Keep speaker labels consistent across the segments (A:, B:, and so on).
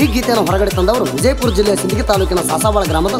A: ಈ ಗೀತೆಯನ್ನು ಹೊರಗಡೆ ತಂದವರು ವಿಜಯಪುರ ಜಿಲ್ಲೆಯ ಸಿಂದಗಿ ತಾಲೂಕಿನ ಸಾಸಾವಾಳ ಗ್ರಾಮದ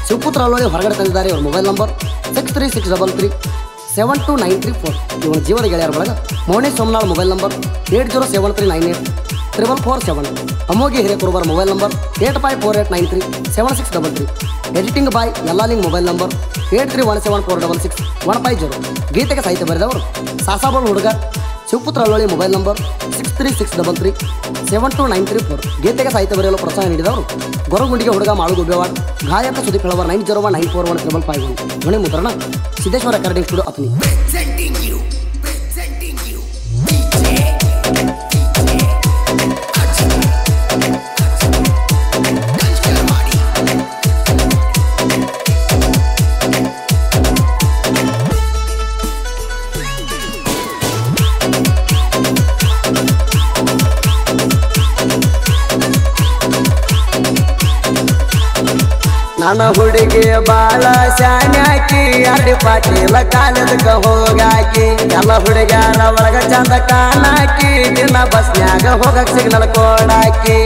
A: ಶಿವಪುತ್ರ ಅಲ್ಲೋಳಿ ಹೊರಗಡೆ ತಂದಿದ್ದಾರೆ. ಇವರ ಮೊಬೈಲ್ ನಂಬರ್ 6363372934. ಇವರ ಜೀವದ ಗೆಳೆಯರ ಬಳಗ Mounesh Somanal mobile number 8073984447. Amoghi Hirekurubar mobile number 8548937633. Editing boy Yallaling mobile number 8317466150. ಗೀತೆಗೆ ಸಾಹಿತ್ಯ ಬರೆದವರು ಸಾಸಾಬಾಳ್ ಹುಡುಗ ಶಿವಪುತ್ರ ಅಲ್ಲೋಳಿ ಮೊಬೈಲ್ ನಂಬರ್ 6363372934. ಗೀತೆಗೆ ಸಾಹಿತ್ಯ ಬರೆಯಲು ಪ್ರೋತ್ಸಾಹ ನೀಡಿದವರು ಗೊರಗುಂಡಿಗೆ ಹುಡುಗ ಮಾಳು ಗುಬ್ಬೇವಾಡ್, ಗಾಯಕ ಸುದೀಪ್ ಹೇಳವರ್ 9019419551. ಧ್ವನಿ ಮುದ್ರಣ ಸಿದ್ದೇಶ್ವರ ರೆಕಾರ್ಡಿಂಗ್ ಸ್ಟುಡಿಯೋ ಅತನಿ.
B: ನನ್ನ ಹುಡುಗಿ ಬಾಳ ಶಾನ್ಯಾಕಿ ಅಡ್ಡಿ ಪಾಟೀಲ ಕಾಲದಕ್ಕ ಹೋಗಾಕಿ. ಎಲ್ಲ ಹುಡುಗ್ಯಾರ ಒಳಗ ಚಂದ ಕಾಣಾಕಿ, ದಿನ ಬಸ್ನ್ಯಾಗ ಹೋಗಕ್ ಸಿಗ್ನಲ್ ಕೊಡಾಕಿ.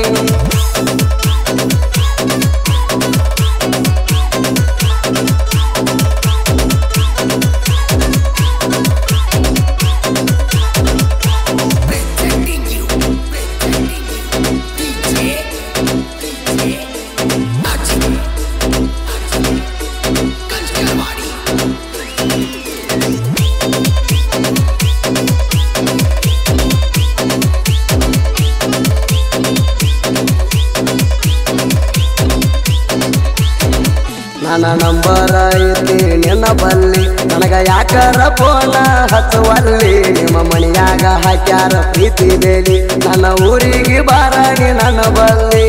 B: ನನ್ನ ನಂಬರ್ ಐತಿ ನಿನ್ನ ಬಲ್ಲಿ, ನನಗ ಯಾಕರ ಫೋನ ಹಚ್ಚುವಲ್ಲಿ. ನಿಮ್ಮ ಮಣಿಯಾಗ ಹಾಕ್ಯಾರ ಪ್ರೀತಿ ಬೇಲಿ, ನನ್ನ ಊರಿಗೆ ಬಾರಾಣಿ ನನ್ನ ಬಲ್ಲಿ.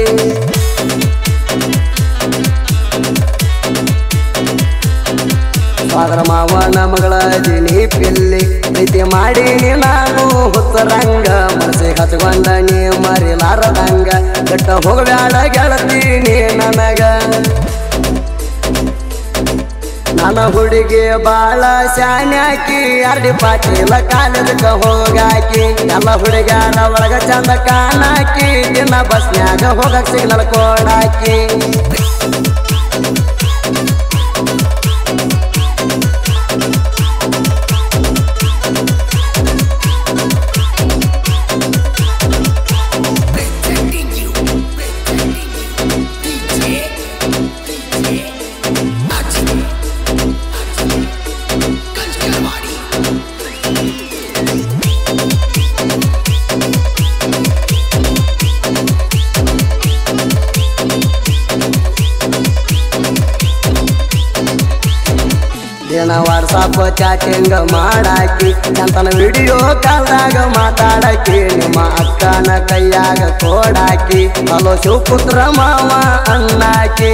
B: ಸ್ವಾದರ ಮಾವನ ಮಗಳ ದಿನಿ ಪಿಲ್ಲಿ, ಪ್ರೀತಿ ಮಾಡೀನಿ ನಾನು ಹುತ್ತರಂಗ. ಮನಸ್ಸಿಗೆ ಹಚ್ಕೊಂಡ ನೀ ಮರಿಲಾರದಂಗ, ಬಿಟ್ಟ ಹೋಗಬ್ಯಾಡ ಗೆಳತೀನಿ ನನಗ. ನನ್ನ ಹುಡುಗಿ ಬಾಳ ಶಾನ್ಯಾಕಿ ಅಡ್ಡಿ ಪಾಟೀಲ ಕಾಲದಕ್ಕ ಹೋಗಾಕಿ. ಎಲ್ಲ ಹುಡುಗ್ಯಾರ ಒಳಗ ಚಂದ ಕಾಣಾಕಿ, ದಿನ ಬಸ್ನ್ಯಾಗ ಹೋಗಕ್ ಸಿಗ್ನಲ್ ಕೊಡಾಕಿ. ದಿನ ವಾಟ್ಸಾಪ್ ಚಾಟಿಂಗ್ ಮಾಡಾಕಿ, ಚಂತನ ವಿಡಿಯೋ ಕಾಲ್ದಾಗ ಮಾತಾಡಕಿ. ನಿಮ್ಮ ಅಕ್ಕನ ಕೈಯಾಗ ಕೊಡಾಕಿ, ಹಲೋ ಶಿವಪುತ್ರ ಮಾವ ಅನ್ನಾಕಿ.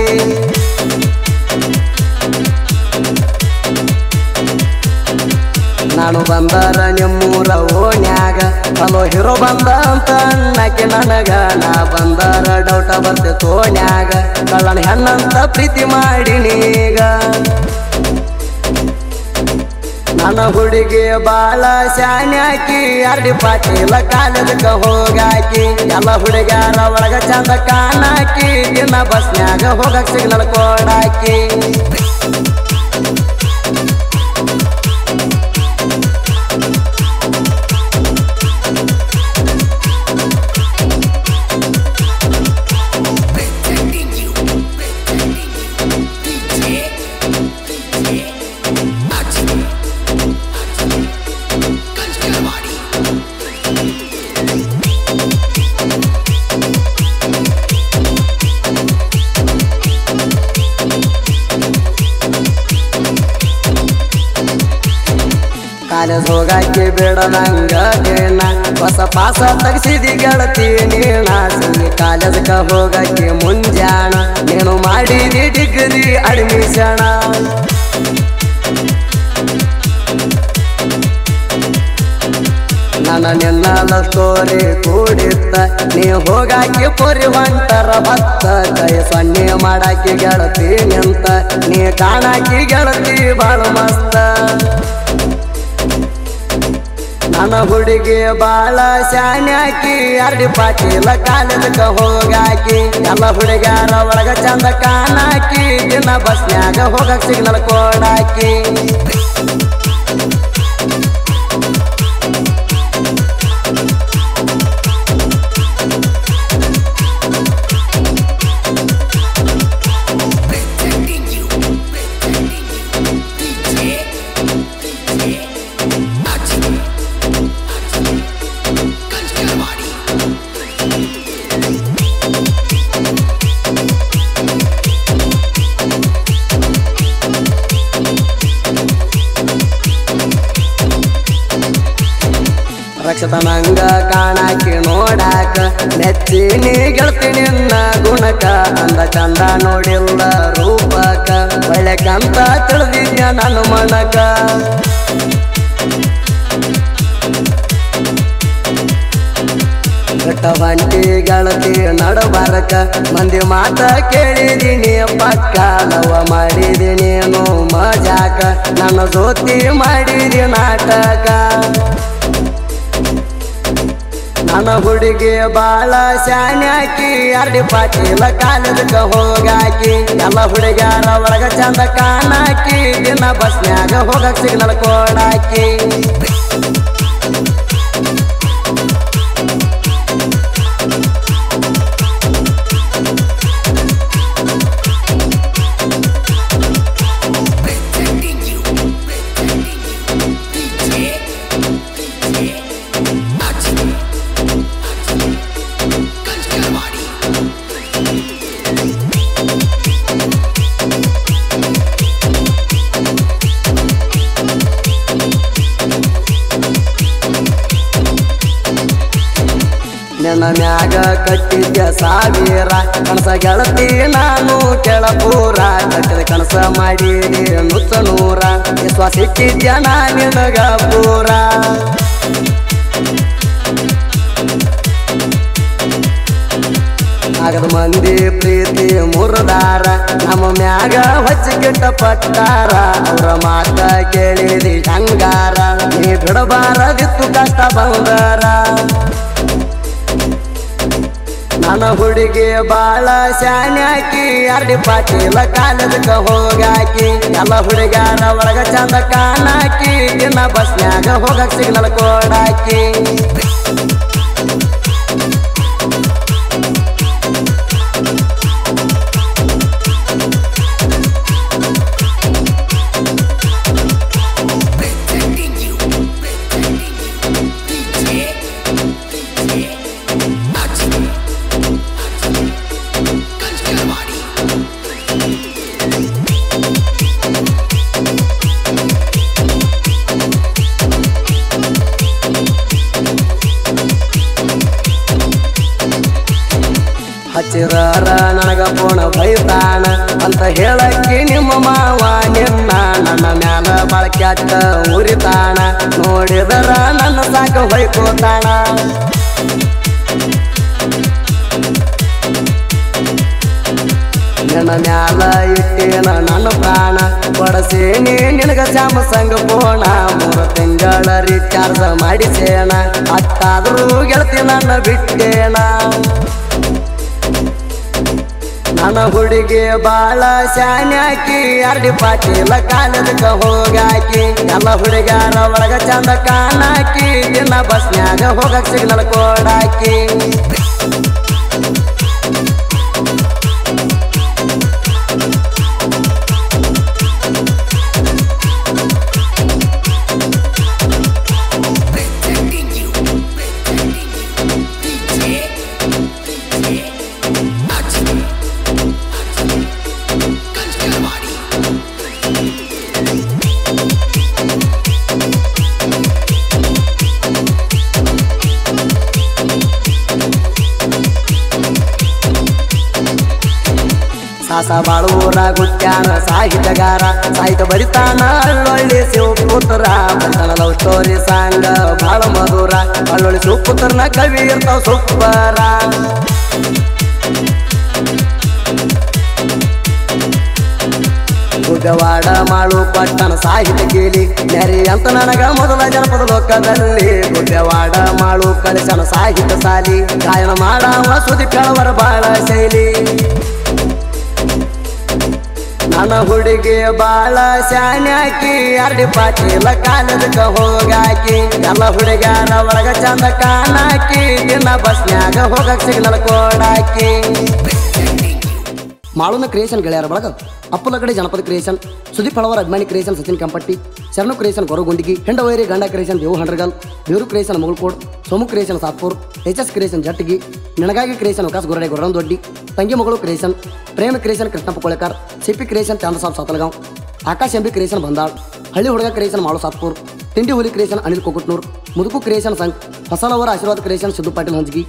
B: ನಾನು ಬಂದರ ನಿಮ್ಮೂರ ಓಣ್ಯಾಗ, ಹಲೋ ಹೀರೋ ಬಂದ ಅಂತ ಅನ್ನಕ್ಕೆ ನನಗ. ನಾ ಬಂದರ ಡೌಟ ಬರ್ತೆ ತೋಣ್ಯಾಗ, ಕಳ್ಳನ ಹೆಣ್ಣಂತ ಪ್ರೀತಿ ಮಾಡಿನೀಗ. ನನ್ನ ಹುಡುಗಿ ಬಾಳ ಶಾನ್ಯಾಕಿ ಅಡ್ಡಿ ಪಾಟೀಲ ಕಾಲದಕ್ಕ ಹೋಗಾಕಿ. ಎಲ್ಲ ಹುಡುಗ್ಯಾರ ಒಳಗ ಚಂದ ಕಾಣಾಕಿ, ದಿನ ಬಸ್ನ್ಯಾಗ ಹೋಗಕ್ ಸಿಗ್ನಲ್ ಕೊಡಾಕಿ. ಕಾಲೇಜ್ ಹೋಗಾಕಿ ಬಿಡದಂಗ ನೀನ, ಹೊಸ ಪಾಸ ತೆಗ್ಸಿದಿ ಗೆಳತಿ ನೀನ. ಸಂಗಿ ಕಾಲೇಜ್ಕ ಹೋಗಾಕಿ ಮುಂಜಾಣ, ನೀನು ಮಾಡಿದಿ ಡಿಗ್ರಿ ಅಡ್ಮಿಷಣ. ನನ್ನ ನಿನ್ನ ಸ್ಟೋರಿ ಕೂಡಿತ್ತ, ನೀ ಹೋಗಾಕಿ ಪೊರಿ ಹೊಂಟರ ಭತ್ತ. ಕೈ ಸೊನ್ನೆ ಮಾಡಾಕಿ ಗೆಳತಿ ನಿಂತ, ನೀ ಕಾಣಾಕಿ ಗೆಳತಿ ಬಾಳ ಮಸ್ತ. ನನ್ನ ಹುಡುಗಿ ಬಾಳ ಶಾನ್ಯಾಕಿ ಅರ್ಡಿ ಪಾಟೀಲ ಕಾಲೇಜಕ್ಕ ಹೋಗಾಕಿ ಎಲ್ಲ ಹುಡುಗ್ಯಾರ ಒಳಗ ಚಂದ ಕಾಣಾಕಿ ದಿನ ಬಸ್ನ್ಯಾಗ ಹೋಗಕ್ ಸಿಗ್ನಲ್ ಕೊಡಾಕಿ ರಕ್ಷತನಂಗ ಕಾಣಾಕಿ ನೋಡಾಕ ನೆಚ್ಚಿನಿ ಗೆಳ್ತೀನಿ ನಿನ್ನ ಗುಣಕ ಅಂದ ಚಂದ ನೋಡಿಲ್ಲ ರೂಪಕ ಒಳ್ಳೆಕಂತ ತಿಳಿದಿದ್ಯ ನನ್ನ ಮನಕ ಬೆಟ್ಟ ಬಂಟಿ ಗೆಳತಿ ನಡಬಾರಕ ಮಂದಿ ಮಾತ ಕೇಳಿದೀನಿ ಪಕ್ಕ ಲವ ಮಾಡಿದೀನಿ ನೋ ಮಜಾಕ ನನ್ನ ಜೋತಿ ಮಾಡಿದಿ ನಾಟಕ ನನ್ನ ಹುಡುಗಿ ಬಾಳ ಶಾನ್ಯಾಕಿ ಅರ್ಡಿ ಪಾಟೀಲ ಕಾಲೇಜಕ್ಕ ಹೋಗಾಕಿ ಎಲ್ಲ ಹುಡುಗ್ಯಾರ ಒಳಗ ಚಂದ ಕಾಣಾಕಿ ದಿನ ಬಸ್ನ್ಯಾಗ ಹೋಗಕ್ ಸಿಗ್ನಲ್ ಕೊಡಾಕಿ ನಿನ್ನ ಮ್ಯಾಗ ಕಟ್ಟಿದ್ಯ ಸಾವಿರ ಕನಸ ಗೆಳತಿ ನಾನು ಕೆಳಪೂರ ಕಟ್ಟಿದ ಕನಸ ಮಾಡಿ ನುಚ್ಚ ನೂರ ವಿಶ್ವಾಸ ಇಟ್ಟಿದ್ಯ ನಾ ನಿನಗ ಪೂರ ಆಗದ ಮಂದಿ ಪ್ರೀತಿ ಮುರದಾರ ನಮ್ಮ ಮ್ಯಾಗ ಹೊಚ್ಚಿಗಿಟ್ಟ ಪಟ್ಟಾರ ಅವರ ಮಾತ ಕೇಳಿದಿ ಹಂಗಾರ ನೀ ಬಿಡಬಾರದಿತ್ತು ಕಷ್ಟ ಬಂದಾರ ನನ್ನ ಹುಡುಗಿ ಬಾಳ ಶಾನ್ಯಾಕಿ ಅರ್ಡಿ ಪಾಟೀಲ ಕಾಲೇಜಕ್ಕ ಹೋಗಾಕಿ ಎಲ್ಲ ಹುಡುಗ್ಯಾರ ಒಳಗ ಚಂದ ಕಾಣಾಕಿ ದಿನ ಬಸ್ನ್ಯಾಗ ಹೋಗಕ್ ಸಿಗ್ನಲ್ ಕೊಡಾಕಿ ಹಚ್ಚಿರಾರ ನನಗ ಪೋಣ ಬೈತಾನ ಅಂತ ಹೇಳಕ್ಕಿ ನಿಮ್ಮ ಮಾವ ನಿನ್ನ ನನ್ನ ಮ್ಯಾಲ ಬಳಕ್ಯಾಟ ಉರಿತಾನ ನೋಡಿದರ ನನ್ನ ಸಾಕ ಹೊಯ್ಕೋತಾನ ನಿನ್ನ ಮ್ಯಾಲ ಇಟ್ಟೇನ ನನ್ನ ಪ್ರಾಣ ಕೊಡಸೇನಿ ನಿನಗ ಸ್ಯಾಮಸಂಗ ಪೋಣ 3 ತಿಂಗಳ ರೀಚಾರ್ಜ್ ಮಾಡಿಸೇನ ಅತ್ತಾದ್ರೂ ಗೆಳತಿ ನನ್ನ ಬಿಟ್ಟೇನ ನನ್ನ ಹುಡುಗಿ ಬಾಳ ಶಾನ್ಯಾಕಿ ಅರ್ಡಿ ಪಾಟೀಲ ಕಾಲೇಜಕ್ಕ ಹೋಗಾಕಿ ಎಲ್ಲ ಹುಡುಗ್ಯಾರ ಒಳಗ ಚಂದ ಕಾಣಾಕಿ ದಿನ ಬಸ್ನ್ಯಾಗ ಹೋಗಕ್ ಸಿಗ್ನಲ್ ಕೊಡಾಕಿ ಸಾಸ ಬಾಳೂರ ಗುಟ್ಟ್ಯಾನ ಸಾಹಿತ್ಯಗಾರ ಸಾಹಿತ್ಯ ಬರಿತಾನ ಅಳ್ಳೊಳ್ಳಿ ಶಿವಪುತ್ರ ಬರ್ತಾನ ಲವ್ ಸ್ಟೋರಿ ಸಾಂಗ್ ಬಾಳ ಮಧುರ ಅಳ್ಳೊಳ್ಳಿ ಶಿವಪುತ್ರನ ಕವಿ ಇರ್ತಾವ ಸೂಪರ ಗುಡ್ಡವಾಡ ಮಾಳು ಪಟ್ಟಣ ಸಾಹಿತ್ಯ ಕೇಳಿ ನೆರಿ ಅಂತ ನನಗ ಮೊದಲ ಜನಪದ ಲೋಕದಲ್ಲಿ ಗುಡ್ಡವಾಡ ಮಾಳು ಕಲಿಸಣ ಸಾಹಿತ್ಯ ಸಾಲಿ ಗಾಯನ ಮಾಡವ ಸುದ್ದಿ ಕೆಳವರ ಬಾಳ ಶೈಲಿ ನನ್ನ ಹುಡುಗಿ ಬಾಳ ಶಾನ್ಯಾಕಿ ಅರ್ಡಿ ಪಾಟೀಲ ಕಾಲದಕ್ಕ ಹೋಗಾಕಿ ಎಲ್ಲ ಹುಡುಗ್ಯಾರ ಒಳಗ ಚಂದ ಕಾಣಾಕಿ ದಿನ ಬಸ್ನ್ಯಾಗ ಹೋಗಕ್ ಸಿಗ್ನಲ್ ಕೊಡಾಕಿ
A: ಮಾಳುನ ಕ್ರಿಯೇಷನ್ ಗೆಳೆಯರ ಬಳಗ ಅಪ್ಪುಲಗಡೆ ಜನಪದ ಕ್ರಿಯೇಷನ್ ಸುದೀಪ್ ಹಳವರ ಅಭಿಮಾನಿ ಕ್ರಿಯೇಷನ್ ಸಚಿನ್ ಕೆಂಪಟ್ಟಿ ಶರಣು ಕ್ರಿಯೇಷನ್ ಗೊರಗುಂಡಿಗಿ ಹೆಂಡವೈರಿ ಗಂಡ creation Devu Handragal Beru creation Mugalkod Somu creation Satpur H creation Jattagi ನನಗಾಗಿ ಕ್ರಿಯೇಷನ್ ವಿಕಾಸ್ ಗೊರಡೆ ಗೊರದೊಡ್ಡಿ ತಂಗಿ ಮಗಳು creation Prema creation Krishnappa Kolekar CP creation Chandsab Satalgaon Akash MB creation Bandal ಹಳ್ಳಿ ಹುಡುಗ ಕ್ರಿಯೇಷನ್ ಮಾಳು ಸಾತ್ಪುರ್ ತಿಂಡಿ ಹುಲಿ ಕ್ರಿಯೇಷನ್ ಅನಿಲ್ ಕೊಗುಟ್ನೂರ್ ಮುದುಕು ಕ್ರಿಯೇಷನ್ ಸಂಘ್ ಹೊಸಲವರ ಆಶೀರ್ವಾದ creation Siddu Patil Hanjagi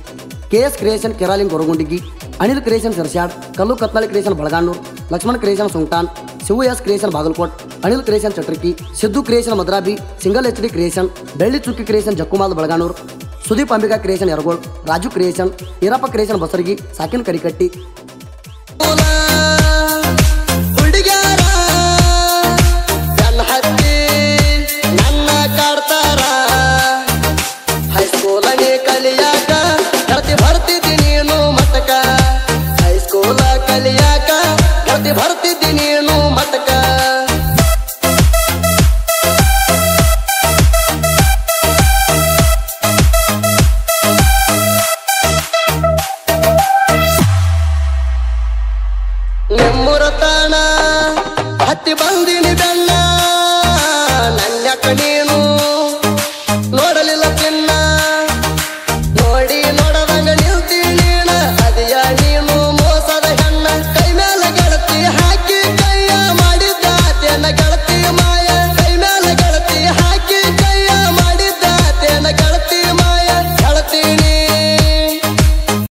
A: KS creation Keraling Goragundigi Anil creation Sirsyad Kallu Katnali creation Balaganur Lakshman creation Suntan Shivu S creation Bagalkot Anil creation Chatraki Siddu creation Madrabi single HD creation ಬೆಳ್ಳಿ ಚುಕ್ಕಿ creation Jakkumal Balaganur Sudeep Ambika creation Yaragol Raju creation Eerappa creation Basaragi ಸಾಕಿನ್ ಕರಿಕಟ್ಟಿ
B: ನೆಮ್ಮುರತಾಣ ಹತ್ತಿ ಬಂದಿನಿ ಬೆನ್ನ